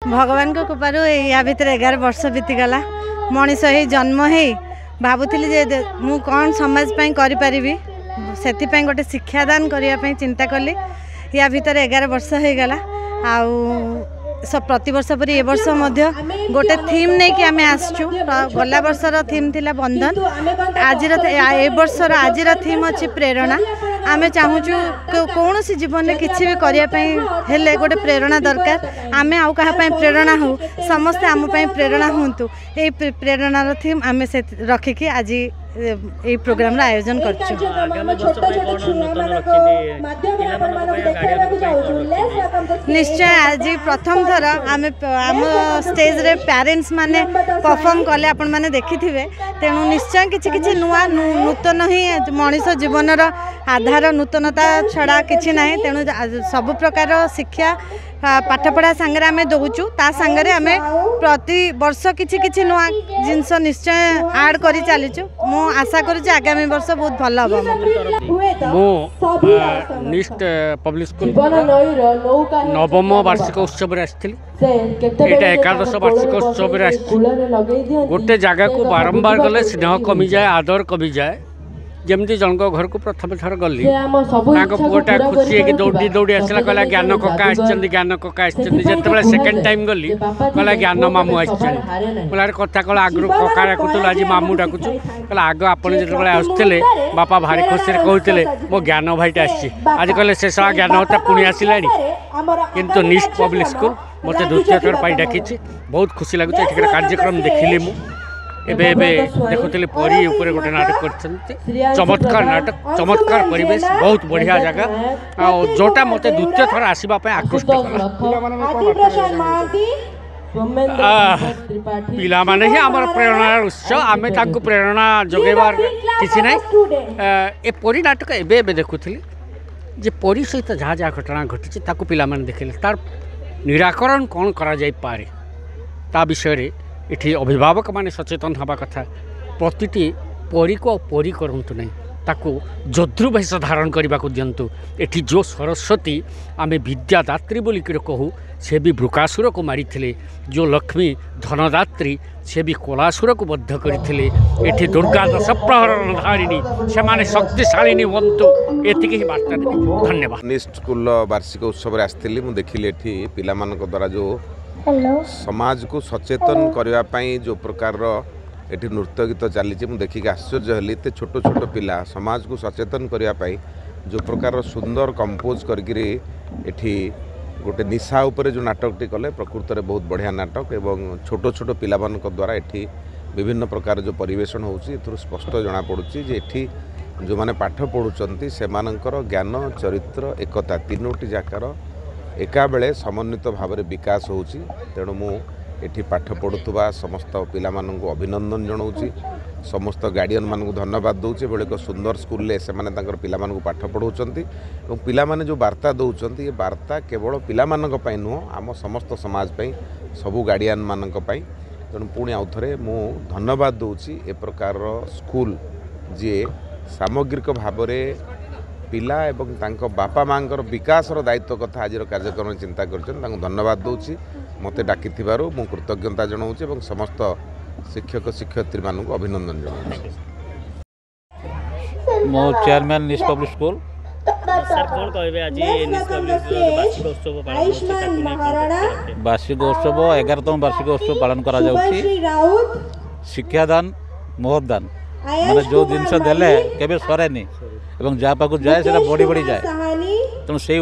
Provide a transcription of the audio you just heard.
भगवान को कृपार या भितर 11 वर्ष बीतीगला मनीष ही जन्म हो भावुली जे मु कौन समाज करी से गोटे शिक्षादान करने चिंता कली या भितर 11 वर्ष हो गला प्रति वर्ष पर ए वर्ष गोटे थीम नहीं कि आम आसचु गला वर्षर थीम थिला बंधन आज ए वर्षर आज थीम अच्छी प्रेरणा आमे चाहूँ कौन सी जीवन में किसी भी करने गोटे प्रेरणा दरकार आम आउ क्या प्रेरणा हो समस्ते आम प्रेरणा हूँ ये प्रेरणार थीम आम से रखिकी आज ये प्रोग्राम आयोजन कर निश्चय आज प्रथम थर आम आम स्टेज रे पेरेंट्स माने परफॉर्म कले आपण माने देखि तेणु निश्चय किछि नुआ नूतन ही मनीष जीवन आधार नूतनता छड़ा किछि ना तेणु सब प्रकार शिक्षा पाठपढ़ा सांगे आम दौचु ता सांगे आम प्रति वर्ष किछि नुआ जिनस निश्चय ऐड करी चलीचु मु आशा करुच्ची आगामी वर्ष बहुत भल हम निस्ट पब्लिक स्कूल नवम वार्षिक उत्सव आसती एकादश वार्षिक उत्सव गोटे जगह को बारंबार गले स्नेह कमी जाए आदर कमी जाए जमती जनक घर को प्रथम थर गली पुआटा खुशी है दौड़ी दौड़ी आसला कहला ज्ञान कका ज्ञान कका आते सेकेंड टाइम गली कहला ज्ञान मामू आसार कथा कह आगु कका डाकुल आज मामू डाकुचु कहला आग आप आसते बापा भारी खुशी कहते मो ज्ञान भाईटा आज कहले से सब ज्ञानता पुणी आसला किंतु निस्ट पब्लिक स्कूल मत द्वितीय थर पर डाकी बहुत खुशी लगुच कार्यक्रम देखिली मु एबे देखुली परी ऊपर गोटे नाटक कर चमत्कार नाटक चमत्कार परिवेश बहुत बढ़िया जगह जोटा मत द्वितीय थर आसवाई आकृष्ट पिला माने ही आमर प्रेरणार उत्स आम प्रेरणा जोगेबार किसी ना ए परी नाटक एबे देखुली जे परी सहित जहाँ जहाँ घटना घटी पिला माने देखिले तार निराकरण कौन करा जाई पारे ता विषय इठी अभिभावक माने सचेतन हवा कथा प्रतिटी परी को परी करूँ नहीं ताकू जद्रुवेश धारण करने को दिंतु एठी जो सरस्वती आम विद्यादात्री बोलिक कहू से भी वृकासुर को मारी जो लक्ष्मी धनदात्री से भी कोलासुर को बद्ध करते एठी दुर्गा दश प्रहरण धारिणी से माने शक्तिशालिनी बनतु एतिक ही वार्ता देवी धन्यवाद। निस्ट स्कूल वार्षिक उत्सव आसती मुझे देखिली एठी पिला मानक द्वारा जो समाज को सचेतन करने जो प्रकार एठी नृत्य गीत चली मुझे देखिक आश्चर्य हली ते छोट छोट पिला समाज को सचेतन करने जो प्रकार सुंदर कंपोज करके एठी गोटे निशा उपरे जो नाटक टी कले प्रकृत में बहुत बढ़िया नाटक एवं छोट छोट पिला मानक द्वारा एठी विभिन्न प्रकार जो परिवेशन होची स्पष्ट जना पड़ुची जे एठी जो माने पाठ पढ़ुचंती से मानकर ज्ञान चरित्र एकता तीनोटी जाकार एका बेले समन्वित भाव में विकास होची तेणु मु एठी पाठ पढ़ुवा समस्त पिला माननकु अभिनंदन जनाऊँगी समस्त गार्डियन मानक धन्यवाद दूचे बेले एक सुंदर स्कूल से माने तांकर पिला मानकु पाठ पढ़ाउछंती और पिला माने जो वार्ता दौरान ये वार्ता केवल पिला मानक पई नुह आम समस्त समाज पई सबु गार्डियन मानक पई तेणु पुणी आउ थे मु धन्यवाद दूची ए प्रकार स्कूल जी सामग्रिक भाव में पिला एवं तांको बापा मांकर विकास दायित्व कथा आज कार्यक्रम चिंता कर धन्यवाद दूची मते डाकी मु कृतज्ञता जनाऊँगी और समस्त शिक्षक शिक्षयित्री मानक अभिनंदन जनाऊँगी। मो चेयरमैन निस्ट पब्लिक स्कूल सर कौन कहबे आज निस्ट पब्लिक वार्षिक उत्सव पालन वार्षिक उत्सव 11तम वार्षिक उत्सव पालन करा जाउछि शिक्षादान मोहदान माने जो जिनस देले केबे सरेनी एवं जहाँ पाक जाए बढ़ी बढ़ी जाए तेणु से